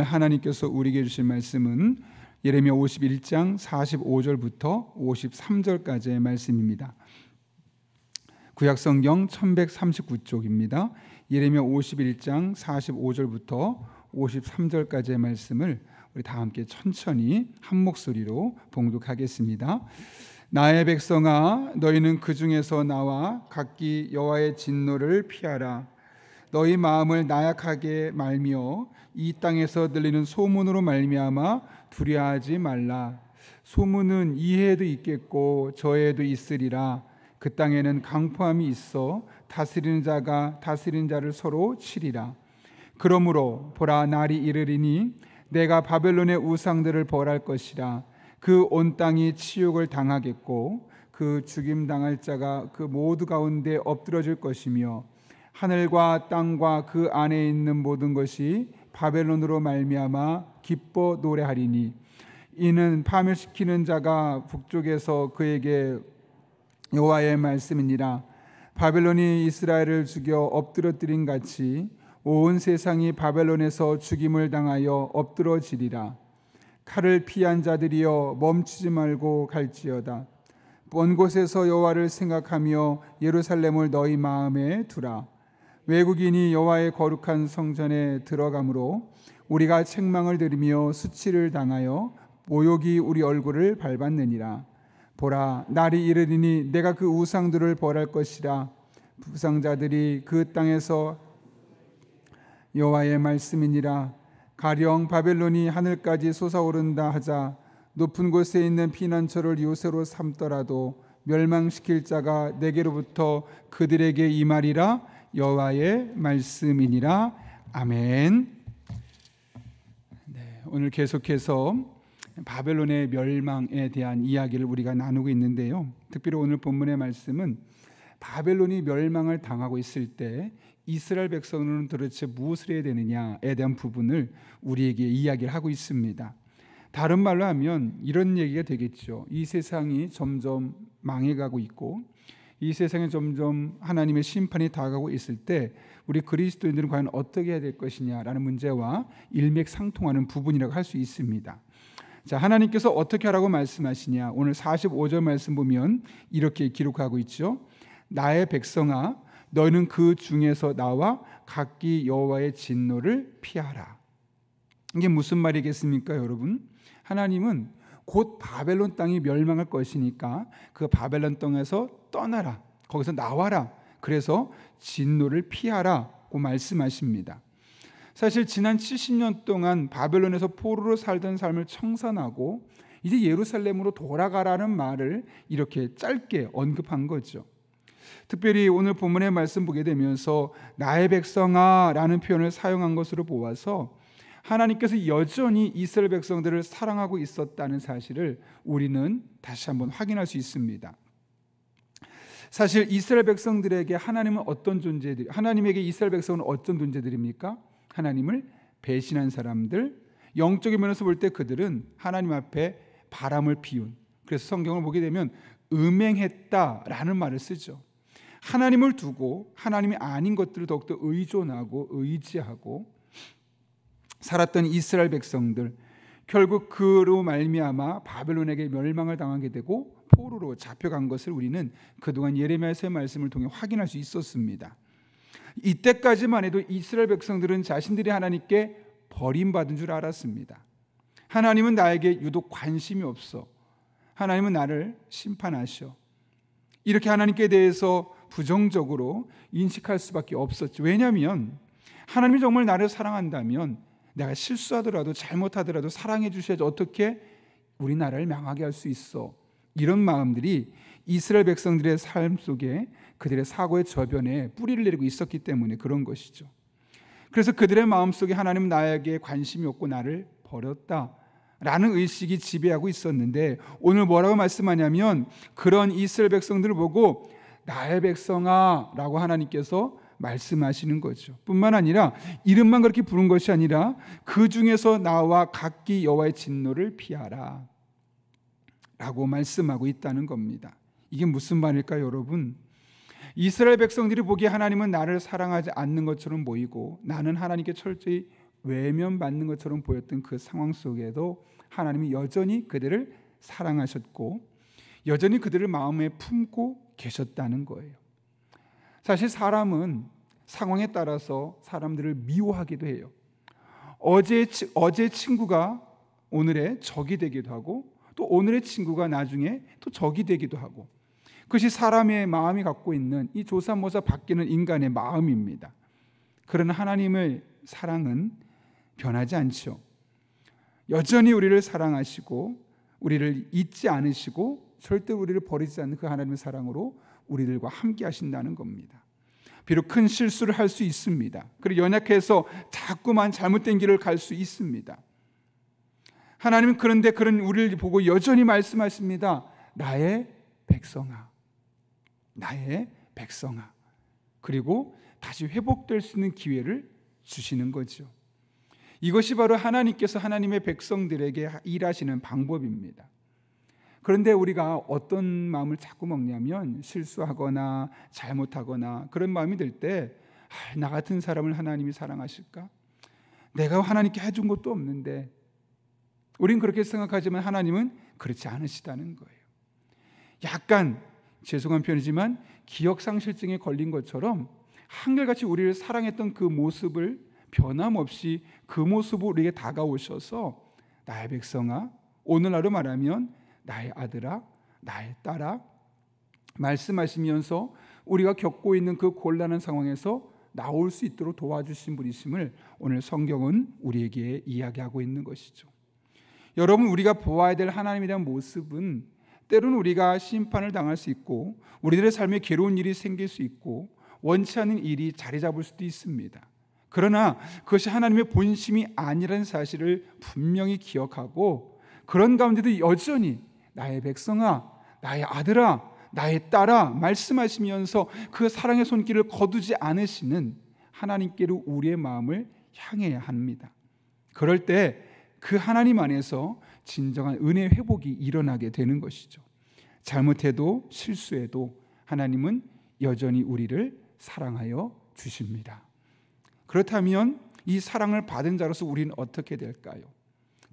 하나님께서 우리에게 주신 말씀은 예레미야 51장 45절부터 53절까지의 말씀입니다. 구약성경 1139쪽입니다. 예레미야 51장 45절부터 53절까지의 말씀을 우리 다 함께 천천히 한 목소리로 봉독하겠습니다. 나의 백성아, 너희는 그 중에서 나와 각기 여호와의 진노를 피하라. 너희 마음을 나약하게 말며 이 땅에서 들리는 소문으로 말미암아 두려워하지 말라. 소문은 이해에도 있겠고 저해에도 있으리라. 그 땅에는 강포함이 있어 다스리는 자가 다스리는 자를 서로 치리라. 그러므로 보라, 날이 이르리니 내가 바벨론의 우상들을 벌할 것이라. 그 온 땅이 치욕을 당하겠고 그 죽임 당할 자가 그 모두 가운데 엎드러질 것이며 하늘과 땅과 그 안에 있는 모든 것이 바벨론으로 말미암아 기뻐 노래하리니 이는 파멸시키는 자가 북쪽에서 그에게 여호와의 말씀이니라. 바벨론이 이스라엘을 죽여 엎드러뜨린 같이 온 세상이 바벨론에서 죽임을 당하여 엎드러지리라. 칼을 피한 자들이여 멈추지 말고 갈지어다. 먼 곳에서 여호와를 생각하며 예루살렘을 너희 마음에 두라. 외국인이 여호와의 거룩한 성전에 들어가므로 우리가 책망을 들으며 수치를 당하여 모욕이 우리 얼굴을 밟았느니라. 보라, 날이 이르리니 내가 그 우상들을 벌할 것이라. 부상자들이 그 땅에서 여호와의 말씀이니라. 가령 바벨론이 하늘까지 솟아오른다 하자 높은 곳에 있는 피난처를 요새로 삼더라도 멸망시킬 자가 내게로부터 그들에게 임하리라. 여호와의 말씀이니라. 아멘. 네, 오늘 계속해서 바벨론의 멸망에 대한 이야기를 우리가 나누고 있는데요. 특별히 오늘 본문의 말씀은 바벨론이 멸망을 당하고 있을 때 이스라엘 백성은 도대체 무엇을 해야 되느냐에 대한 부분을 우리에게 이야기를 하고 있습니다. 다른 말로 하면 이런 얘기가 되겠죠. 이 세상이 점점 망해가고 있고 이 세상에 점점 하나님의 심판이 다가가고 있을 때 우리 그리스도인들은 과연 어떻게 해야 될 것이냐라는 문제와 일맥상통하는 부분이라고 할 수 있습니다. 자, 하나님께서 어떻게 하라고 말씀하시냐? 오늘 45절 말씀 보면 이렇게 기록하고 있죠. 나의 백성아, 너희는 그 중에서 나와 각기 여호와의 진노를 피하라. 이게 무슨 말이겠습니까, 여러분? 하나님은 곧 바벨론 땅이 멸망할 것이니까 그 바벨론 땅에서 떠나라. 거기서 나와라. 그래서 진노를 피하라고 말씀하십니다. 사실 지난 70년 동안 바벨론에서 포로로 살던 삶을 청산하고 이제 예루살렘으로 돌아가라는 말을 이렇게 짧게 언급한 거죠. 특별히 오늘 본문의 말씀 보게 되면서 나의 백성아 라는 표현을 사용한 것으로 보아서 하나님께서 여전히 이스라엘 백성들을 사랑하고 있었다는 사실을 우리는 다시 한번 확인할 수 있습니다. 사실 이스라엘 백성들에게 하나님은 어떤 존재들, 하나님에게 이스라엘 백성은 어떤 존재들입니까? 하나님을 배신한 사람들, 영적인 면에서 볼 때 그들은 하나님 앞에 바람을 피운, 그래서 성경을 보게 되면 음행했다라는 말을 쓰죠. 하나님을 두고 하나님이 아닌 것들을 더욱더 의존하고 의지하고 살았던 이스라엘 백성들, 결국 그로 말미암아 바벨론에게 멸망을 당하게 되고 포로로 잡혀간 것을 우리는 그동안 예레미야서의 말씀을 통해 확인할 수 있었습니다. 이때까지만 해도 이스라엘 백성들은 자신들이 하나님께 버림받은 줄 알았습니다. 하나님은 나에게 유독 관심이 없어. 하나님은 나를 심판하셔. 이렇게 하나님께 대해서 부정적으로 인식할 수밖에 없었죠. 왜냐하면 하나님이 정말 나를 사랑한다면 내가 실수하더라도 잘못하더라도 사랑해 주셔야지 어떻게 우리 나라를 망하게 할 수 있어. 이런 마음들이 이스라엘 백성들의 삶 속에 그들의 사고의 저변에 뿌리를 내리고 있었기 때문에 그런 것이죠. 그래서 그들의 마음속에 하나님은 나에게 관심이 없고 나를 버렸다라는 의식이 지배하고 있었는데 오늘 뭐라고 말씀하냐면 그런 이스라엘 백성들을 보고 나의 백성아 라고 하나님께서 말씀하시는 거죠. 뿐만 아니라 이름만 그렇게 부른 것이 아니라 그 중에서 나와 각기 여호와의 진노를 피하라 라고 말씀하고 있다는 겁니다. 이게 무슨 말일까요, 여러분? 이스라엘 백성들이 보기에 하나님은 나를 사랑하지 않는 것처럼 보이고 나는 하나님께 철저히 외면받는 것처럼 보였던 그 상황 속에도 하나님이 여전히 그들을 사랑하셨고 여전히 그들을 마음에 품고 계셨다는 거예요. 사실 사람은 상황에 따라서 사람들을 미워하기도 해요. 어제 친구가 오늘의 적이 되기도 하고 또 오늘의 친구가 나중에 또 적이 되기도 하고, 그것이 사람의 마음이 갖고 있는 이 조사모사 바뀌는 인간의 마음입니다. 그러나 하나님의 사랑은 변하지 않죠. 여전히 우리를 사랑하시고 우리를 잊지 않으시고 절대 우리를 버리지 않는 그 하나님의 사랑으로 우리들과 함께 하신다는 겁니다. 비록 큰 실수를 할 수 있습니다. 그리고 연약해서 자꾸만 잘못된 길을 갈 수 있습니다. 하나님은 그런데 그런 우리를 보고 여전히 말씀하십니다. 나의 백성아, 나의 백성아. 그리고 다시 회복될 수 있는 기회를 주시는 거죠. 이것이 바로 하나님께서 하나님의 백성들에게 일하시는 방법입니다. 그런데 우리가 어떤 마음을 자꾸 먹냐면 실수하거나 잘못하거나 그런 마음이 들 때 나 같은 사람을 하나님이 사랑하실까? 내가 하나님께 해준 것도 없는데. 우린 그렇게 생각하지만 하나님은 그렇지 않으시다는 거예요. 약간 죄송한 표현이지만 기억상실증에 걸린 것처럼 한결같이 우리를 사랑했던 그 모습을 변함없이 그 모습으로 우리에게 다가오셔서 나의 백성아, 오늘날로 말하면 나의 아들아, 나의 딸아 말씀하시면서 우리가 겪고 있는 그 곤란한 상황에서 나올 수 있도록 도와주신 분이심을 오늘 성경은 우리에게 이야기하고 있는 것이죠. 여러분, 우리가 보아야 될 하나님에 대한 모습은 때로는 우리가 심판을 당할 수 있고 우리들의 삶에 괴로운 일이 생길 수 있고 원치 않는 일이 자리 잡을 수도 있습니다. 그러나 그것이 하나님의 본심이 아니라는 사실을 분명히 기억하고 그런 가운데도 여전히 나의 백성아, 나의 아들아, 나의 딸아 말씀하시면서 그 사랑의 손길을 거두지 않으시는 하나님께로 우리의 마음을 향해야 합니다. 그럴 때 그 하나님 안에서 진정한 은혜 회복이 일어나게 되는 것이죠. 잘못해도 실수해도 하나님은 여전히 우리를 사랑하여 주십니다. 그렇다면 이 사랑을 받은 자로서 우리는 어떻게 될까요?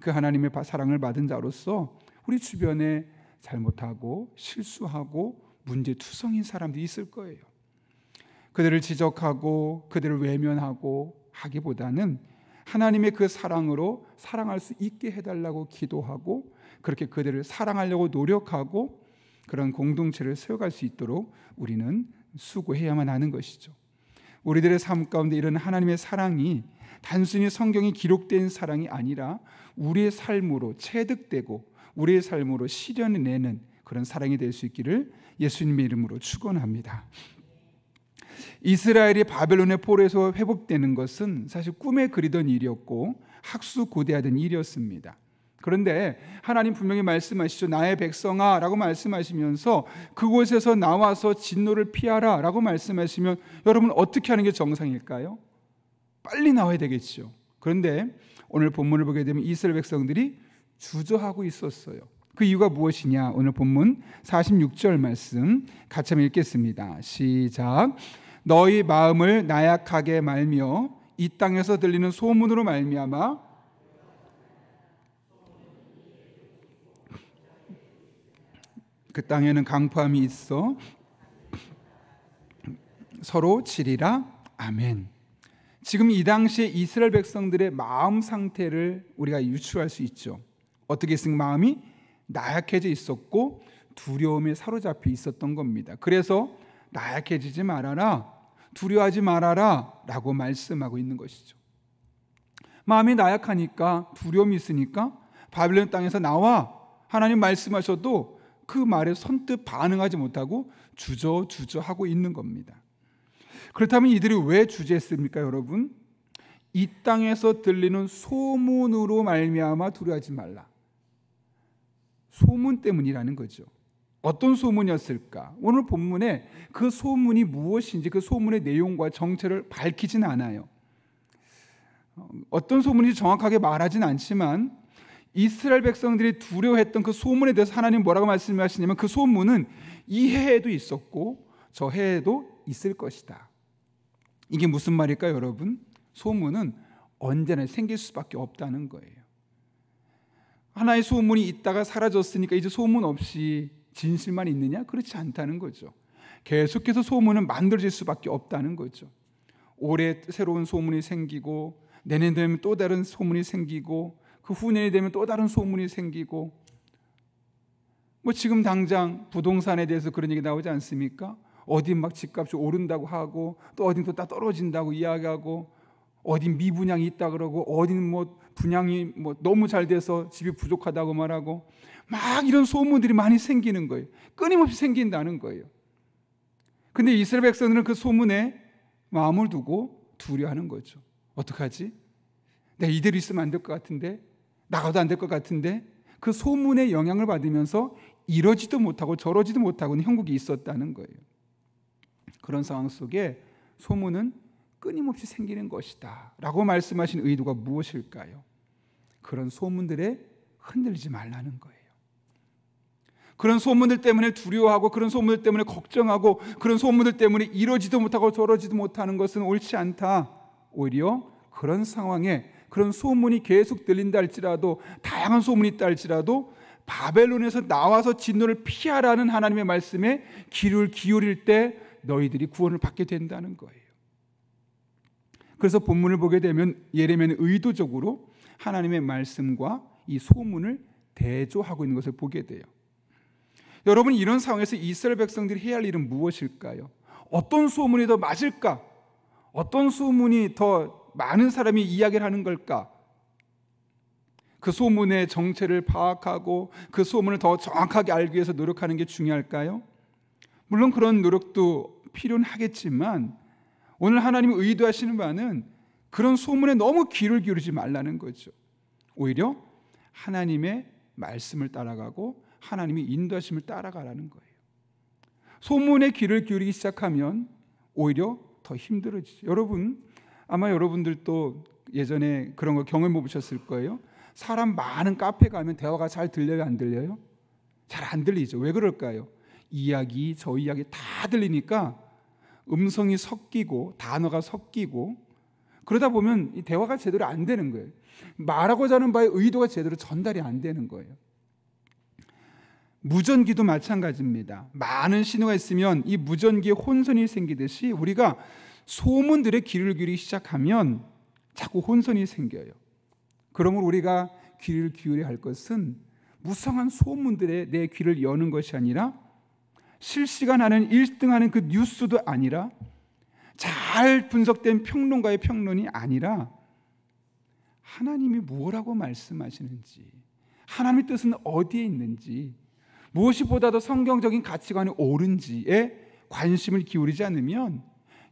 그 하나님의 사랑을 받은 자로서 우리 주변에 잘못하고 실수하고 문제투성인 사람들이 있을 거예요. 그들을 지적하고 그들을 외면하고 하기보다는 하나님의 그 사랑으로 사랑할 수 있게 해달라고 기도하고 그렇게 그들을 사랑하려고 노력하고 그런 공동체를 세워갈 수 있도록 우리는 수고해야만 하는 것이죠. 우리들의 삶 가운데 이런 하나님의 사랑이 단순히 성경에 기록된 사랑이 아니라 우리의 삶으로 체득되고 우리의 삶으로 실현해내는 그런 사랑이 될 수 있기를 예수님의 이름으로 축원합니다. 이스라엘이 바벨론의 포로에서 회복되는 것은 사실 꿈에 그리던 일이었고 학수고대하던 일이었습니다. 그런데 하나님 분명히 말씀하시죠. 나의 백성아 라고 말씀하시면서 그곳에서 나와서 진노를 피하라 라고 말씀하시면 여러분 어떻게 하는 게 정상일까요? 빨리 나와야 되겠죠. 그런데 오늘 본문을 보게 되면 이스라엘 백성들이 주저하고 있었어요. 그 이유가 무엇이냐? 오늘 본문 46절 말씀 같이 한번 읽겠습니다. 시작. 너희 마음을 나약하게 말며 이 땅에서 들리는 소문으로 말미암아 그 땅에는 강포함이 있어 서로 치리라. 아멘. 지금 이 당시에 이스라엘 백성들의 마음 상태를 우리가 유추할 수 있죠. 어떻게 했으면 마음이 나약해져 있었고 두려움에 사로잡혀 있었던 겁니다. 그래서 나약해지지 말아라, 두려워하지 말아라 라고 말씀하고 있는 것이죠. 마음이 나약하니까 두려움이 있으니까 바벨론 땅에서 나와 하나님 말씀하셔도 그 말에 선뜻 반응하지 못하고 주저하고 있는 겁니다. 그렇다면 이들이 왜 주저했습니까, 여러분? 이 땅에서 들리는 소문으로 말미암아 두려워하지 말라. 소문 때문이라는 거죠. 어떤 소문이었을까? 오늘 본문에 그 소문이 무엇인지 그 소문의 내용과 정체를 밝히진 않아요. 어떤 소문인지 정확하게 말하진 않지만 이스라엘 백성들이 두려워했던 그 소문에 대해서 하나님 뭐라고 말씀하시냐면 그 소문은 이 해에도 있었고 저 해에도 있을 것이다. 이게 무슨 말일까요, 여러분? 소문은 언제나 생길 수밖에 없다는 거예요. 하나의 소문이 있다가 사라졌으니까 이제 소문 없이 진실만 있느냐? 그렇지 않다는 거죠. 계속해서 소문은 만들어질 수밖에 없다는 거죠. 올해 새로운 소문이 생기고, 내년 되면 또 다른 소문이 생기고, 그 후년이 되면 또 다른 소문이 생기고, 지금 당장 부동산에 대해서 그런 얘기 나오지 않습니까? 어디 막 집값이 오른다고 하고, 또 어딘 또 떨어진다고 이야기하고, 어딘 미분양이 있다 그러고, 어딘 분양이 너무 잘 돼서 집이 부족하다고 말하고, 막 이런 소문들이 많이 생기는 거예요. 끊임없이 생긴다는 거예요. 근데 이스라엘 백성들은 그 소문에 마음을 두고 두려워하는 거죠. 어떡하지? 내가 이대로 있으면 안 될 것 같은데, 나가도 안 될 것 같은데, 그 소문에 영향을 받으면서 이러지도 못하고 저러지도 못하고 형국이 있었다는 거예요. 그런 상황 속에 소문은 끊임없이 생기는 것이다 라고 말씀하신 의도가 무엇일까요? 그런 소문들에 흔들리지 말라는 거예요. 그런 소문들 때문에 두려워하고, 그런 소문들 때문에 걱정하고, 그런 소문들 때문에 이러지도 못하고 저러지도 못하는 것은 옳지 않다. 오히려 그런 상황에, 그런 소문이 계속 들린다 할지라도, 다양한 소문이 있다 할지라도 바벨론에서 나와서 진노를 피하라는 하나님의 말씀에 귀를 기울일 때 너희들이 구원을 받게 된다는 거예요. 그래서 본문을 보게 되면 예레미야는 의도적으로 하나님의 말씀과 이 소문을 대조하고 있는 것을 보게 돼요. 여러분, 이런 상황에서 이스라엘 백성들이 해야 할 일은 무엇일까요? 어떤 소문이 더 맞을까? 어떤 소문이 더 많은 사람이 이야기를 하는 걸까? 그 소문의 정체를 파악하고 그 소문을 더 정확하게 알기 위해서 노력하는 게 중요할까요? 물론 그런 노력도 필요는 하겠지만, 오늘 하나님이 의도하시는 바는 그런 소문에 너무 귀를 기울이지 말라는 거죠. 오히려 하나님의 말씀을 따라가고 하나님의 인도하심을 따라가라는 거예요. 소문에 귀를 기울이기 시작하면 오히려 더 힘들어지죠. 여러분, 아마 여러분들도 예전에 그런 거 경험해 보셨을 거예요. 사람 많은 카페 가면 대화가 잘 들려요, 안 들려요? 잘 안 들리죠. 왜 그럴까요? 이야기, 저 이야기 다 들리니까 음성이 섞이고 단어가 섞이고, 그러다 보면 이 대화가 제대로 안 되는 거예요. 말하고자 하는 바의 의도가 제대로 전달이 안 되는 거예요. 무전기도 마찬가지입니다. 많은 신호가 있으면 이 무전기에 혼선이 생기듯이 우리가 소문들의 귀를 기울이기 시작하면 자꾸 혼선이 생겨요. 그러므로 우리가 귀를 기울여야 할 것은 무성한 소문들에 내 귀를 여는 것이 아니라, 실시간 하는 1등하는 그 뉴스도 아니라, 잘 분석된 평론가의 평론이 아니라, 하나님이 뭐라고 말씀하시는지, 하나님의 뜻은 어디에 있는지, 무엇이 보다 더 성경적인 가치관이 옳은지에 관심을 기울이지 않으면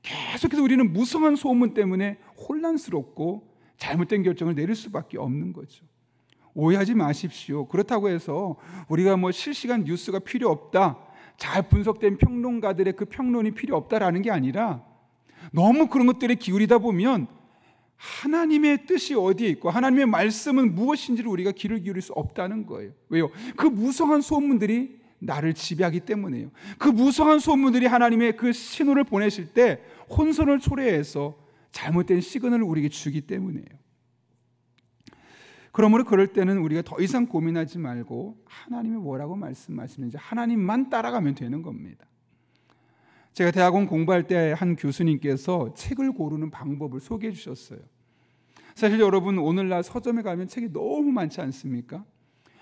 계속해서 우리는 무성한 소문 때문에 혼란스럽고 잘못된 결정을 내릴 수밖에 없는 거죠. 오해하지 마십시오. 그렇다고 해서 우리가 실시간 뉴스가 필요 없다, 잘 분석된 평론가들의 그 평론이 필요 없다라는 게 아니라, 너무 그런 것들에 기울이다 보면 하나님의 뜻이 어디에 있고 하나님의 말씀은 무엇인지를 우리가 귀를 기울일 수 없다는 거예요. 왜요? 그 무성한 소문들이 나를 지배하기 때문에요. 그 무성한 소문들이 하나님의 그 신호를 보내실 때 혼선을 초래해서 잘못된 시그널을 우리에게 주기 때문이에요. 그러므로 그럴 때는 우리가 더 이상 고민하지 말고 하나님이 뭐라고 말씀하시는지 하나님만 따라가면 되는 겁니다. 제가 대학원 공부할 때 한 교수님께서 책을 고르는 방법을 소개해 주셨어요. 사실 여러분, 오늘날 서점에 가면 책이 너무 많지 않습니까?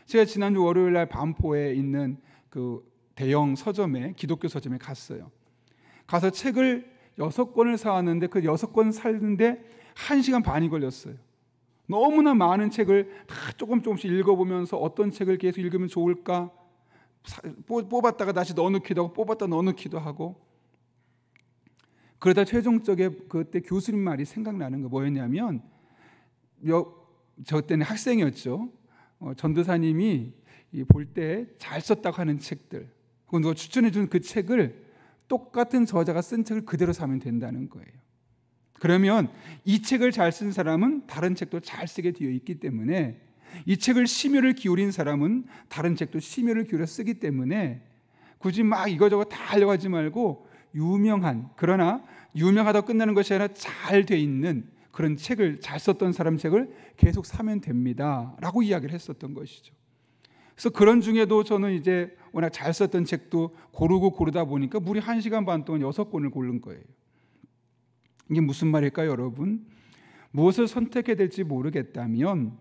제가 지난주 월요일 날 반포에 있는 그 대형 서점에, 기독교 서점에 갔어요. 가서 책을 6권을 사왔는데 그 6권 사는데 1시간 반이 걸렸어요. 너무나 많은 책을 다 조금씩 읽어보면서 어떤 책을 계속 읽으면 좋을까 뽑았다가 다시 넣어놓기도 하고 뽑았다 넣어놓기도 하고, 그러다 최종적에 그때 교수님 말이 생각나는 거 뭐였냐면, 저 때는 학생이었죠. 전도사님이 볼 때 잘 썼다고 하는 책들, 혹은 누가 추천해 준 그 책을 똑같은 저자가 쓴 책을 그대로 사면 된다는 거예요. 그러면 이 책을 잘 쓴 사람은 다른 책도 잘 쓰게 되어 있기 때문에, 이 책을 심혈을 기울인 사람은 다른 책도 심혈을 기울여 쓰기 때문에, 굳이 막 이거저거 다 하려고 하지 말고 유명한, 그러나 유명하다고 끝나는 것이 아니라 잘 돼 있는 그런 책을, 잘 썼던 사람 책을 계속 사면 됩니다 라고 이야기를 했었던 것이죠. 그래서 그런 중에도 저는 이제 워낙 잘 썼던 책도 고르다 보니까 무려 1시간 반 동안 6권을 고른 거예요. 이게 무슨 말일까요, 여러분? 무엇을 선택해야 될지 모르겠다면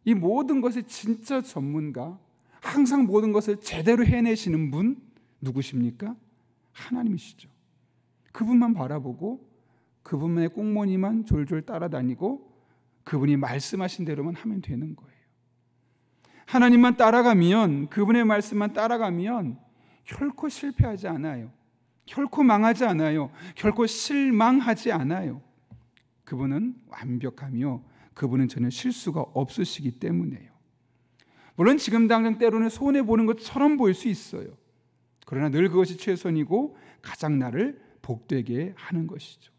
이 모든 것의 진짜 전문가, 항상 모든 것을 제대로 해내시는 분 누구십니까? 하나님이시죠. 그분만 바라보고 그분의 꽁무니만 졸졸 따라다니고 그분이 말씀하신 대로만 하면 되는 거예요. 하나님만 따라가면, 그분의 말씀만 따라가면 결코 실패하지 않아요. 결코 망하지 않아요. 결코 실망하지 않아요. 그분은 완벽하며 그분은 전혀 실수가 없으시기 때문에요. 물론 지금 당장 때로는 손해보는 것처럼 보일 수 있어요. 그러나 늘 그것이 최선이고 가장 나를 복되게 하는 것이죠.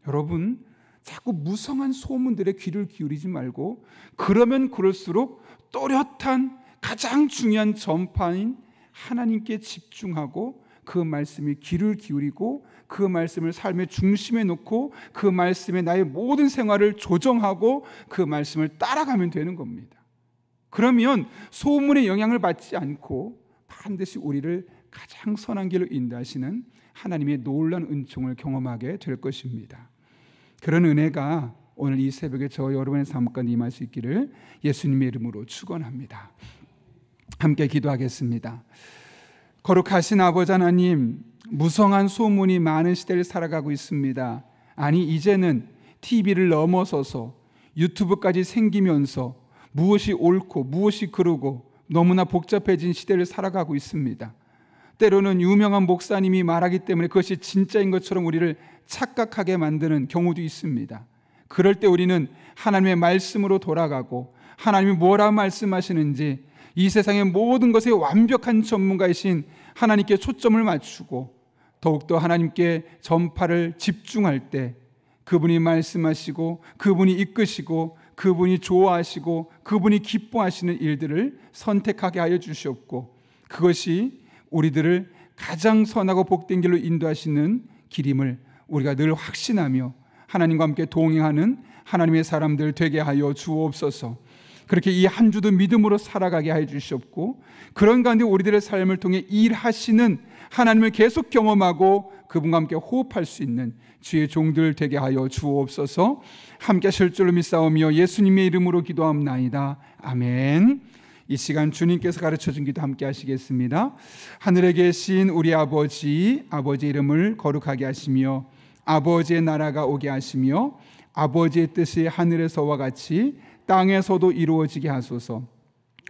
여러분, 자꾸 무성한 소문들에 귀를 기울이지 말고 그러면 그럴수록 또렷한 가장 중요한 전파인 하나님께 집중하고 그 말씀에 귀를 기울이고 그 말씀을 삶의 중심에 놓고 그 말씀에 나의 모든 생활을 조정하고 그 말씀을 따라가면 되는 겁니다. 그러면 소문의 영향을 받지 않고 반드시 우리를 가장 선한 길로 인도하시는 하나님의 놀라운 은총을 경험하게 될 것입니다. 그런 은혜가 오늘 이 새벽에 저 여러분의 삶 가운데 임할 수 있기를 예수님의 이름으로 축원합니다. 함께 기도하겠습니다. 거룩하신 아버지 하나님, 무성한 소문이 많은 시대를 살아가고 있습니다. 아니, 이제는 TV를 넘어서서 유튜브까지 생기면서 무엇이 옳고 무엇이 그르고 너무나 복잡해진 시대를 살아가고 있습니다. 때로는 유명한 목사님이 말하기 때문에 그것이 진짜인 것처럼 우리를 착각하게 만드는 경우도 있습니다. 그럴 때 우리는 하나님의 말씀으로 돌아가고 하나님이 뭐라 말씀하시는지 이 세상의 모든 것에 완벽한 전문가이신 하나님께 초점을 맞추고 더욱더 하나님께 전파를 집중할 때 그분이 말씀하시고 그분이 이끄시고 그분이 좋아하시고 그분이 기뻐하시는 일들을 선택하게 하여 주시옵고 그것이 우리들을 가장 선하고 복된 길로 인도하시는 길임을 우리가 늘 확신하며 하나님과 함께 동행하는 하나님의 사람들 되게 하여 주옵소서. 그렇게 이 한 주도 믿음으로 살아가게 하여 주시옵고 그런 가운데 우리들의 삶을 통해 일하시는 하나님을 계속 경험하고 그분과 함께 호흡할 수 있는 주의 종들 되게 하여 주옵소서. 함께 하실 줄로 믿사오며 예수님의 이름으로 기도합나이다. 아멘. 이 시간 주님께서 가르쳐준 기도 함께 하시겠습니다. 하늘에 계신 우리 아버지, 아버지의 이름을 거룩하게 하시며 아버지의 나라가 오게 하시며 아버지의 뜻이 하늘에서와 같이 땅에서도 이루어지게 하소서.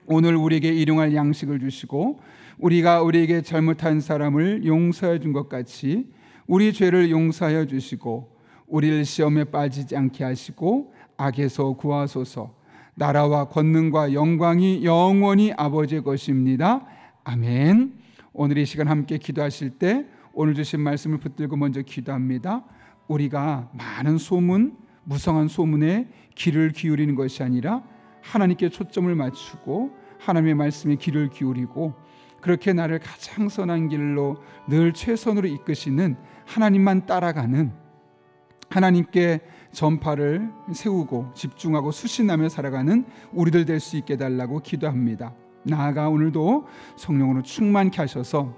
오늘 우리에게 일용할 양식을 주시고 우리가 우리에게 잘못한 사람을 용서해 준 것 같이 우리 죄를 용서하여 주시고 우리를 시험에 빠지지 않게 하시고 악에서 구하소서. 나라와 권능과 영광이 영원히 아버지의 것입니다. 아멘. 오늘 이 시간 함께 기도하실 때 오늘 주신 말씀을 붙들고 먼저 기도합니다. 우리가 많은 소문, 무성한 소문에 귀를 기울이는 것이 아니라 하나님께 초점을 맞추고 하나님의 말씀에 귀를 기울이고 그렇게 나를 가장 선한 길로 늘 최선으로 이끄시는 하나님만 따라가는 하나님께 전파를 세우고 집중하고 수신하며 살아가는 우리들 될 수 있게 달라고 기도합니다. 나아가 오늘도 성령으로 충만케 하셔서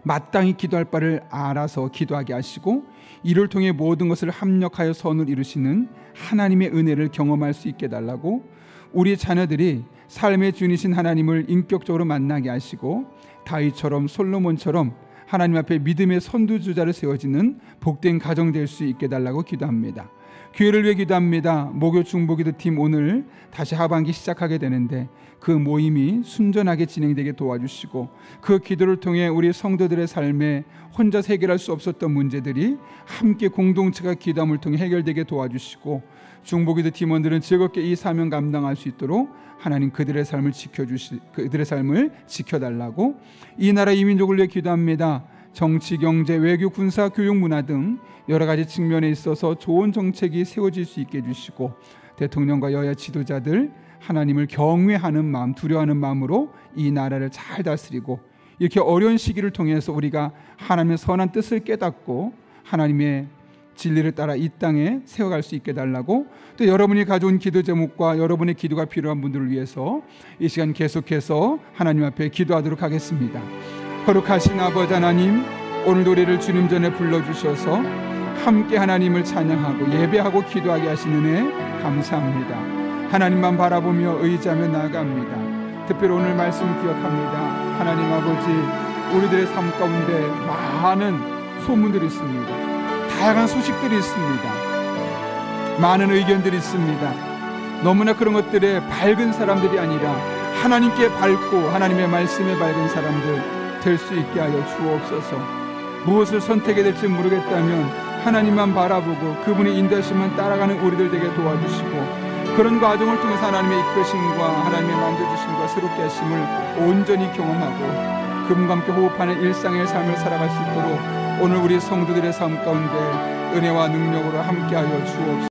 마땅히 기도할 바를 알아서 기도하게 하시고 이를 통해 모든 것을 합력하여 선을 이루시는 하나님의 은혜를 경험할 수 있게 달라고 우리 자녀들이 삶의 주인이신 하나님을 인격적으로 만나게 하시고 다윗처럼 솔로몬처럼 하나님 앞에 믿음의 선두주자를 세워지는 복된 가정 될 수 있게 달라고 기도합니다. 교회를 위해 기도합니다. 목요 중보기도 팀 오늘 다시 하반기 시작하게 되는데 그 모임이 순전하게 진행되게 도와주시고 그 기도를 통해 우리 성도들의 삶에 혼자서 해결할 수 없었던 문제들이 함께 공동체가 기도함을 통해 해결되게 도와주시고 중보기도 팀원들은 즐겁게 이 사명 감당할 수 있도록 하나님 그들의 삶을 지켜달라고 이 나라 이민족을 위해 기도합니다. 정치, 경제, 외교, 군사, 교육, 문화 등 여러 가지 측면에 있어서 좋은 정책이 세워질 수 있게 해주시고 대통령과 여야 지도자들 하나님을 경외하는 마음, 두려워하는 마음으로 이 나라를 잘 다스리고 이렇게 어려운 시기를 통해서 우리가 하나님의 선한 뜻을 깨닫고 하나님의 진리를 따라 이 땅에 세워갈 수 있게 달라고, 또 여러분이 가져온 기도 제목과 여러분의 기도가 필요한 분들을 위해서 이 시간 계속해서 하나님 앞에 기도하도록 하겠습니다. 거룩하신 아버지 하나님, 오늘도 우리를 주님 전에 불러주셔서 함께 하나님을 찬양하고 예배하고 기도하게 하신 은혜 감사합니다. 하나님만 바라보며 의지하며 나아갑니다. 특별히 오늘 말씀 기억합니다. 하나님 아버지, 우리들의 삶 가운데 많은 소문들이 있습니다. 다양한 소식들이 있습니다. 많은 의견들이 있습니다. 너무나 그런 것들에 밝은 사람들이 아니라 하나님께 밝고 하나님의 말씀에 밝은 사람들 될 수 있게 하여 주옵소서. 무엇을 선택해야 될지 모르겠다면 하나님만 바라보고 그분의 인도하심만 따라가는 우리들 되게 도와주시고, 그런 과정을 통해서 하나님의 이끄심과 하나님의 만져주심과 새롭게 하심을 온전히 경험하고 그분과 함께 호흡하는 일상의 삶을 살아갈 수 있도록 오늘 우리 성도들의 삶 가운데 은혜와 능력으로 함께하여 주옵소서.